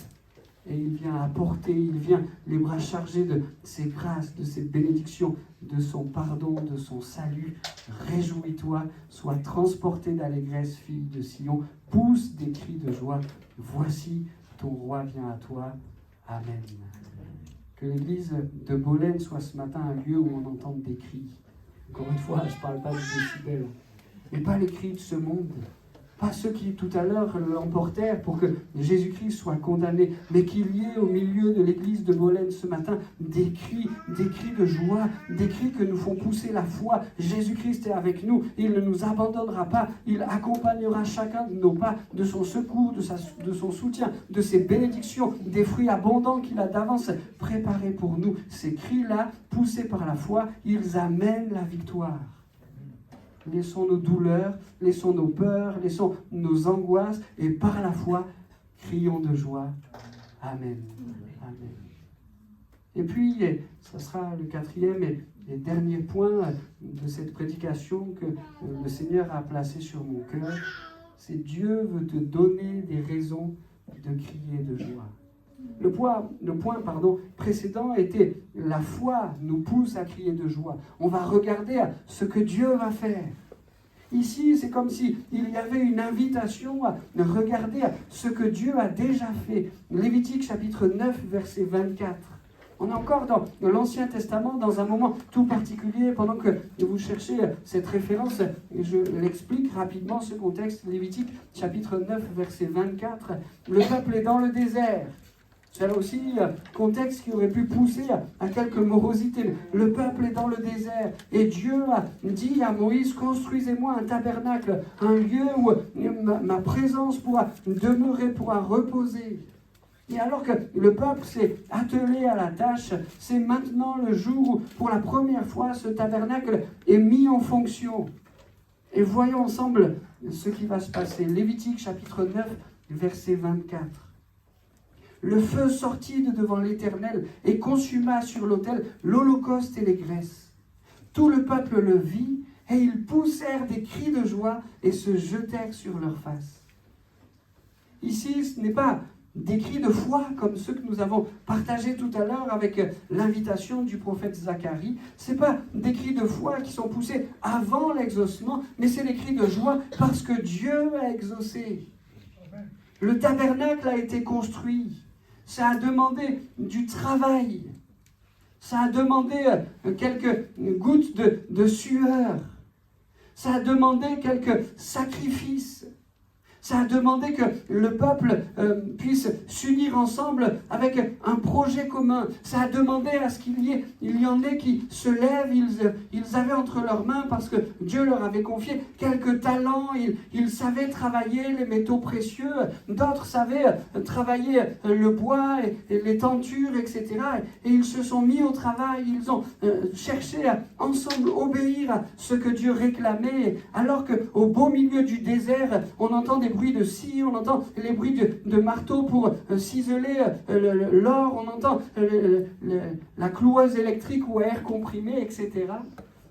Et il vient apporter, il vient les bras chargés de ses grâces, de ses bénédictions, de son pardon, de son salut. Réjouis-toi, sois transporté d'allégresse, fille de Sion. Pousse des cris de joie. Voici, ton roi vient à toi. Amen. Que l'église de Bolène soit ce matin un lieu où on entende des cris. Encore une fois, je ne parle pas de décibels, mais pas les cris de ce monde, Pas ceux qui tout à l'heure l'emportèrent pour que Jésus-Christ soit condamné, mais qu'il y ait au milieu de l'église de Molène ce matin des cris de joie, des cris que nous font pousser la foi. Jésus-Christ est avec nous, il ne nous abandonnera pas, il accompagnera chacun de nos pas, de son secours, de son soutien, de ses bénédictions, des fruits abondants qu'il a d'avance préparés pour nous. Ces cris-là, poussés par la foi, ils amènent la victoire. Laissons nos douleurs, laissons nos peurs, laissons nos angoisses et par la foi, crions de joie. Amen. Amen. Et puis, ce sera le quatrième et dernier point de cette prédication que le Seigneur a placé sur mon cœur. C'est Dieu veut te donner des raisons de crier de joie. Le point précédent était la foi nous pousse à crier de joie. On va regarder à ce que Dieu va faire. Ici, c'est comme s'il y avait une invitation à regarder à ce que Dieu a déjà fait. Lévitique chapitre 9, verset 24. On est encore dans l'Ancien Testament, dans un moment tout particulier, pendant que vous cherchez cette référence, et je l'explique rapidement, ce contexte, Lévitique chapitre 9, verset 24. Le peuple est dans le désert. C'est là aussi un contexte qui aurait pu pousser à quelques morosités. Le peuple est dans le désert et Dieu a dit à Moïse, construisez-moi un tabernacle, un lieu où ma présence pourra demeurer, pourra reposer. Et alors que le peuple s'est attelé à la tâche, c'est maintenant le jour où, pour la première fois, ce tabernacle est mis en fonction. Et voyons ensemble ce qui va se passer. Lévitique chapitre 9, verset 24. Le feu sortit de devant l'Éternel et consuma sur l'autel l'holocauste et les graisses. Tout le peuple le vit et ils poussèrent des cris de joie et se jetèrent sur leurs faces. Ici, ce n'est pas des cris de foi comme ceux que nous avons partagés tout à l'heure avec l'invitation du prophète Zacharie. Ce n'est pas des cris de foi qui sont poussés avant l'exaucement, mais c'est des cris de joie parce que Dieu a exaucé. Le tabernacle a été construit. Ça a demandé du travail. Ça a demandé quelques gouttes de sueur. Ça a demandé quelques sacrifices. Ça a demandé que le peuple puisse s'unir ensemble avec un projet commun. Ça a demandé à ce qu'il y en ait qui se lèvent. Ils avaient entre leurs mains, parce que Dieu leur avait confié quelques talents. Ils savaient travailler les métaux précieux. D'autres savaient travailler le bois et les tentures, etc. Et ils se sont mis au travail. Ils ont cherché à ensemble obéir à ce que Dieu réclamait. Alors qu'au beau milieu du désert, on entend des bruits de scie, on entend les bruits de marteau pour ciseler l'or, on entend la cloueuse électrique ou air comprimé, etc.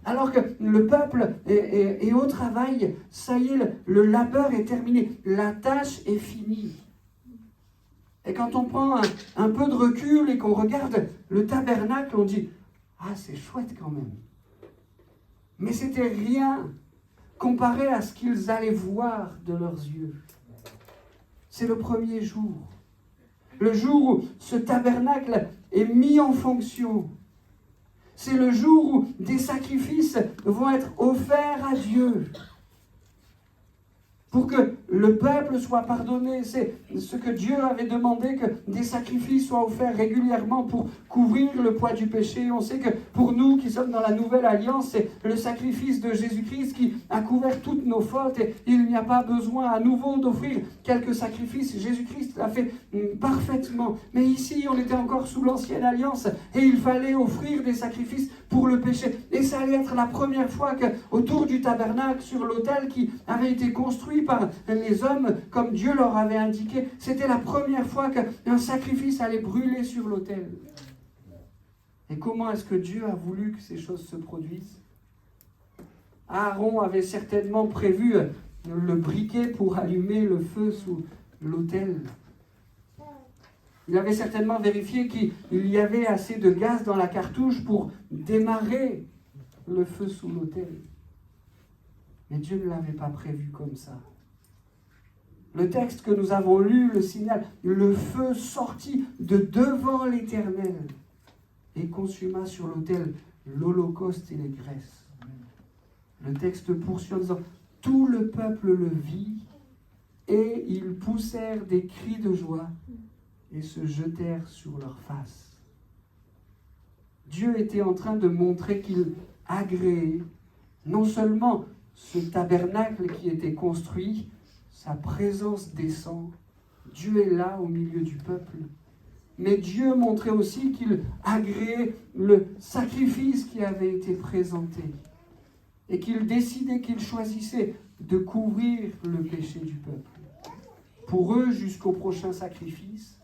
Alors que le peuple est au travail, ça y est, le labeur est terminé, la tâche est finie. Et quand on prend un peu de recul et qu'on regarde le tabernacle, on dit « Ah, c'est chouette quand même !» Mais c'était rien comparé à ce qu'ils allaient voir de leurs yeux. C'est le premier jour. Le jour où ce tabernacle est mis en fonction. C'est le jour où des sacrifices vont être offerts à Dieu. Pour que le peuple soit pardonné. C'est ce que Dieu avait demandé, que des sacrifices soient offerts régulièrement pour couvrir le poids du péché. On sait que pour nous qui sommes dans la nouvelle alliance, c'est le sacrifice de Jésus-Christ qui a couvert toutes nos fautes et il n'y a pas besoin à nouveau d'offrir quelques sacrifices. Jésus-Christ l'a fait parfaitement. Mais ici, on était encore sous l'ancienne alliance et il fallait offrir des sacrifices pour le péché. Et ça allait être la première fois qu'autour du tabernacle, sur l'autel qui avait été construit par les hommes, comme Dieu leur avait indiqué, c'était la première fois qu'un sacrifice allait brûler sur l'autel. Et comment est-ce que Dieu a voulu que ces choses se produisent? Aaron avait certainement prévu le briquet pour allumer le feu sous l'autel. Il avait certainement vérifié qu'il y avait assez de gaz dans la cartouche pour démarrer le feu sous l'autel. Mais Dieu ne l'avait pas prévu comme ça. Le texte que nous avons lu le signale, le feu sortit de devant l'Éternel et consuma sur l'autel l'holocauste et les graisses. Le texte poursuit en disant, tout le peuple le vit Et ils poussèrent des cris de joie et se jetèrent sur leurs faces. Dieu était en train de montrer qu'il agréait non seulement ce tabernacle qui était construit, sa présence descend, Dieu est là au milieu du peuple, mais Dieu montrait aussi qu'il agréait le sacrifice qui avait été présenté et qu'il décidait, qu'il choisissait de couvrir le péché du peuple. Pour eux, jusqu'au prochain sacrifice,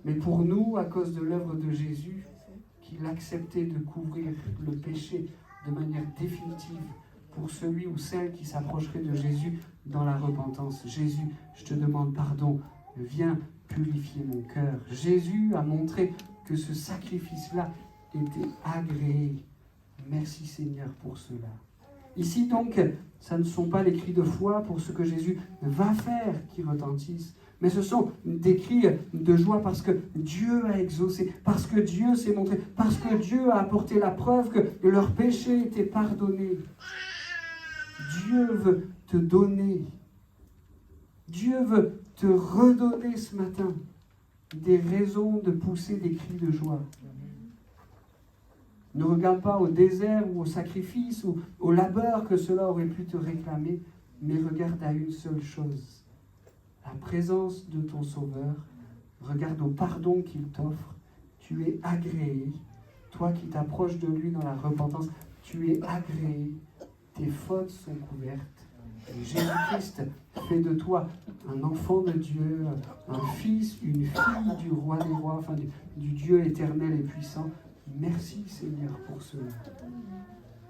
mais pour nous, à cause de l'œuvre de Jésus, qu'il acceptait de couvrir le péché de manière définitive pour celui ou celle qui s'approcherait de Jésus dans la repentance. Jésus, je te demande pardon, viens purifier mon cœur. Jésus a montré que ce sacrifice-là était agréé. Merci Seigneur pour cela. Ici donc, ça ne sont pas les cris de foi pour ce que Jésus va faire qui retentissent, mais ce sont des cris de joie parce que Dieu a exaucé, parce que Dieu s'est montré, parce que Dieu a apporté la preuve que leur péché était pardonné. Dieu veut te donner, Dieu veut te redonner ce matin des raisons de pousser des cris de joie. Ne regarde pas au désert ou au sacrifice ou au labeur que cela aurait pu te réclamer, mais regarde à une seule chose, la présence de ton Sauveur. Regarde au pardon qu'il t'offre. Tu es agréé, toi qui t'approches de lui dans la repentance, tu es agréé, tes fautes sont couvertes. Et Jésus-Christ fait de toi un enfant de Dieu, un fils, une fille du roi des rois, enfin du Dieu éternel et puissant. Merci Seigneur pour cela.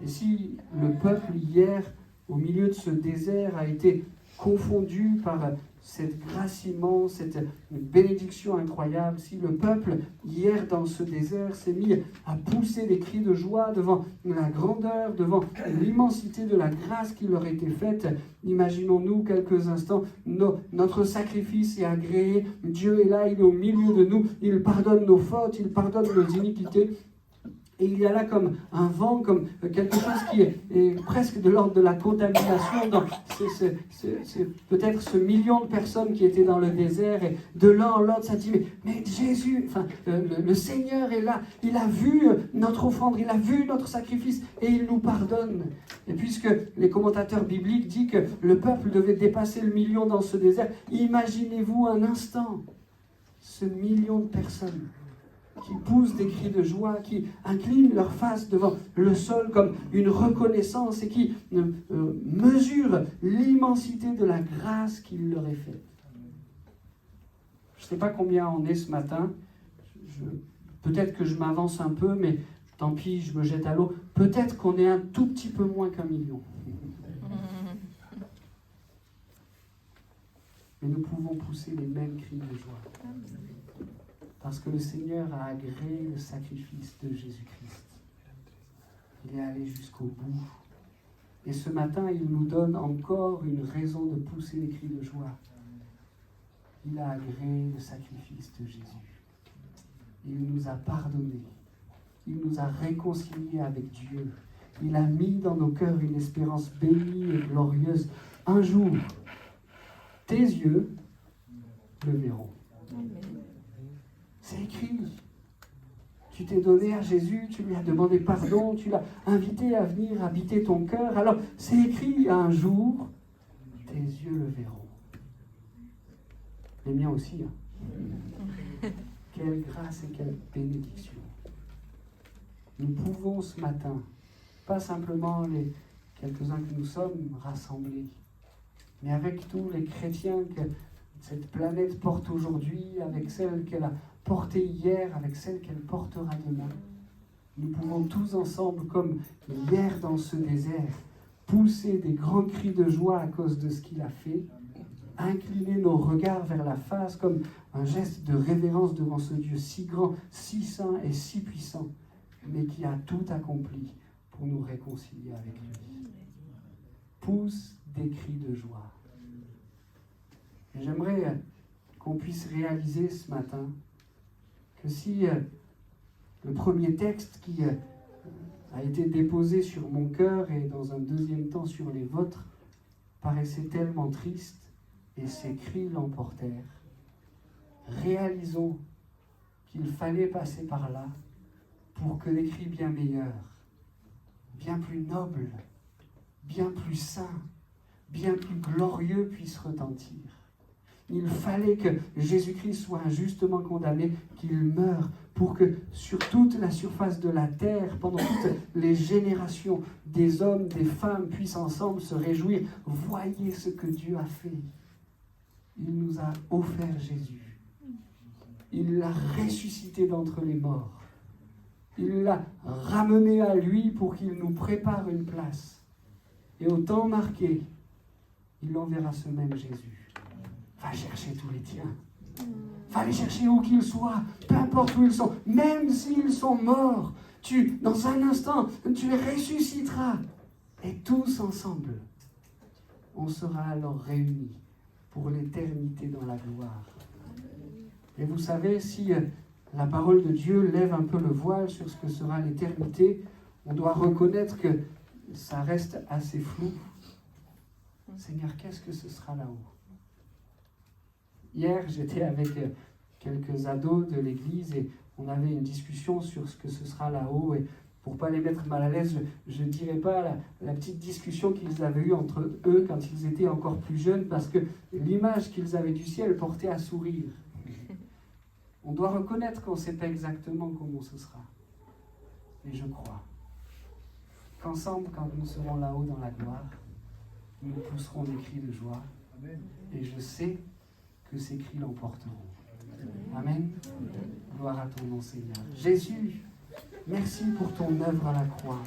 Et si le peuple hier, au milieu de ce désert, a été confondu par cette grâce immense, cette bénédiction incroyable, si le peuple hier dans ce désert s'est mis à pousser des cris de joie devant la grandeur, devant l'immensité de la grâce qui leur était faite, imaginons-nous quelques instants, notre sacrifice est agréé, Dieu est là, il est au milieu de nous, il pardonne nos fautes, il pardonne nos iniquités. Et il y a là comme un vent, comme quelque chose qui est presque de l'ordre de la contamination. C'est peut-être ce million de personnes qui étaient dans le désert, et de l'un en l'autre, ça dit, mais Jésus, enfin, le Seigneur est là, il a vu notre offrande, il a vu notre sacrifice, et il nous pardonne. Et puisque les commentateurs bibliques disent que le peuple devait dépasser le million dans ce désert, imaginez-vous un instant ce million de personnes qui poussent des cris de joie, qui inclinent leur face devant le sol comme une reconnaissance et qui mesurent l'immensité de la grâce qu'il leur est faite. Je ne sais pas combien on est ce matin, peut-être que je m'avance un peu, mais tant pis, je me jette à l'eau. Peut-être qu'on est un tout petit peu moins qu'1 million. Mais nous pouvons pousser les mêmes cris de joie. Parce que le Seigneur a agréé le sacrifice de Jésus-Christ. Il est allé jusqu'au bout. Et ce matin, il nous donne encore une raison de pousser les cris de joie. Il a agréé le sacrifice de Jésus. Il nous a pardonnés. Il nous a réconciliés avec Dieu. Il a mis dans nos cœurs une espérance bénie et glorieuse. Un jour, tes yeux le verront. C'est écrit. Tu t'es donné à Jésus, tu lui as demandé pardon, tu l'as invité à venir habiter ton cœur. Alors, c'est écrit, un jour, tes yeux le verront. Les miens aussi. Quelle grâce et quelle bénédiction. Nous pouvons ce matin, pas simplement les quelques-uns que nous sommes rassemblés, mais avec tous les chrétiens que cette planète porte aujourd'hui, avec celle qu'elle a portée hier, avec celle qu'elle portera demain. Nous pouvons tous ensemble, comme hier dans ce désert, pousser des grands cris de joie à cause de ce qu'il a fait, incliner nos regards vers la face comme un geste de révérence devant ce Dieu si grand, si saint et si puissant, mais qui a tout accompli pour nous réconcilier avec lui. Pousse des cris de joie. Et j'aimerais qu'on puisse réaliser ce matin que si le premier texte qui a été déposé sur mon cœur et dans un deuxième temps sur les vôtres paraissait tellement triste, et ses cris l'emportèrent. Réalisons qu'il fallait passer par là pour que des cris bien meilleurs, bien plus nobles, bien plus saints, bien plus glorieux puissent retentir. Il fallait que Jésus-Christ soit injustement condamné, qu'il meure pour que sur toute la surface de la terre, pendant toutes les générations, des hommes, des femmes puissent ensemble se réjouir. Voyez ce que Dieu a fait. Il nous a offert Jésus. Il l'a ressuscité d'entre les morts. Il l'a ramené à lui pour qu'il nous prépare une place. Et au temps marqué, il enverra ce même Jésus. Va chercher tous les tiens. Va les chercher où qu'ils soient, peu importe où ils sont, même s'ils sont morts. Dans un instant, tu les ressusciteras. Et tous ensemble, on sera alors réunis pour l'éternité dans la gloire. Et vous savez, si la parole de Dieu lève un peu le voile sur ce que sera l'éternité, on doit reconnaître que ça reste assez flou. Seigneur, qu'est-ce que ce sera là-haut? Hier, j'étais avec quelques ados de l'église et on avait une discussion sur ce que ce sera là-haut. Et pour ne pas les mettre mal à l'aise, je ne dirai pas la petite discussion qu'ils avaient eue entre eux quand ils étaient encore plus jeunes, parce que l'image qu'ils avaient du ciel portait à sourire. On doit reconnaître qu'on ne sait pas exactement comment ce sera. Mais je crois qu'ensemble, quand nous serons là-haut dans la gloire, nous pousserons des cris de joie. Et je sais que ces cris l'emporteront. Amen. Gloire à ton nom, Seigneur. Jésus, merci pour ton œuvre à la croix.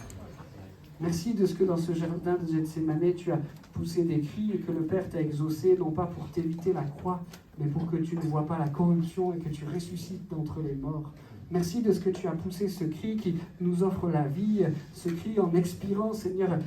Merci de ce que dans ce jardin de Gethsémane, tu as poussé des cris et que le Père t'a exaucé, non pas pour t'éviter la croix, mais pour que tu ne vois pas la corruption et que tu ressuscites d'entre les morts. Merci de ce que tu as poussé ce cri qui nous offre la vie, ce cri en expirant, Seigneur,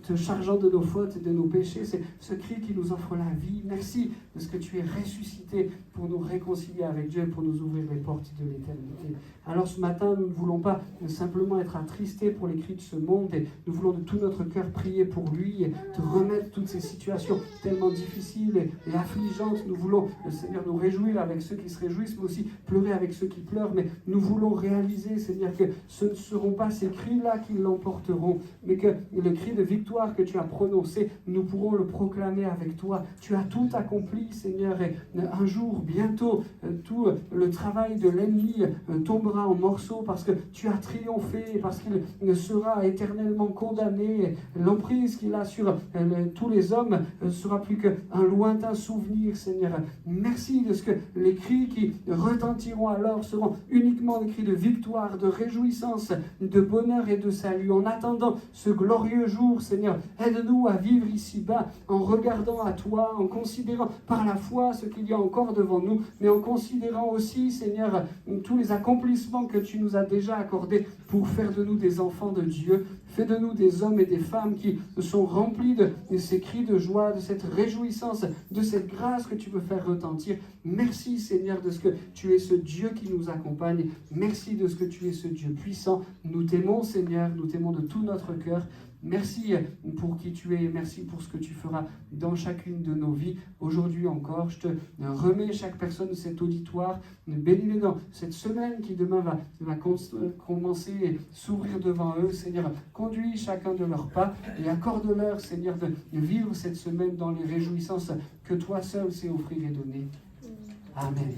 te chargeant de nos fautes et de nos péchés, c'est ce cri qui nous offre la vie. Merci de ce que tu es ressuscité pour nous réconcilier avec Dieu et pour nous ouvrir les portes de l'éternité. Alors ce matin, nous ne voulons pas simplement être attristés pour les cris de ce monde, et nous voulons de tout notre cœur prier pour lui et te remettre toutes ces situations tellement difficiles et affligeantes. Nous voulons, Seigneur, nous réjouir avec ceux qui se réjouissent, mais aussi pleurer avec ceux qui pleurent. Mais nous voulons réaliser, Seigneur, que ce ne seront pas ces cris-là qui l'emporteront, mais que le cri de victoire que tu as prononcé, nous pourrons le proclamer avec toi. Tu as tout accompli, Seigneur, et un jour, bientôt, tout le travail de l'ennemi tombera en morceaux parce que tu as triomphé, parce qu'il sera éternellement condamné. L'emprise qu'il a sur tous les hommes sera plus qu'un lointain souvenir, Seigneur. Merci de ce que les cris qui retentiront alors seront uniquement des cris de victoire, de réjouissance, de bonheur et de salut. En attendant ce glorieux jour, Seigneur, aide-nous à vivre ici-bas en regardant à toi, en considérant par la foi ce qu'il y a encore devant nous, mais en considérant aussi, Seigneur, tous les accomplissements que tu nous as déjà accordés pour faire de nous des enfants de Dieu. Fais de nous des hommes et des femmes qui sont remplis de ces cris de joie, de cette réjouissance, de cette grâce que tu veux faire retentir. Merci, Seigneur, de ce que tu es ce Dieu qui nous accompagne. Merci de ce que tu es ce Dieu puissant. Nous t'aimons, Seigneur, nous t'aimons de tout notre cœur. Merci pour qui tu es, merci pour ce que tu feras dans chacune de nos vies. Aujourd'hui encore, je te remets chaque personne de cet auditoire. Bénis-les dans cette semaine qui demain va commencer et s'ouvrir devant eux. Seigneur, conduis chacun de leurs pas et accorde-leur, Seigneur, de vivre cette semaine dans les réjouissances que toi seul sais offrir et donner. Amen.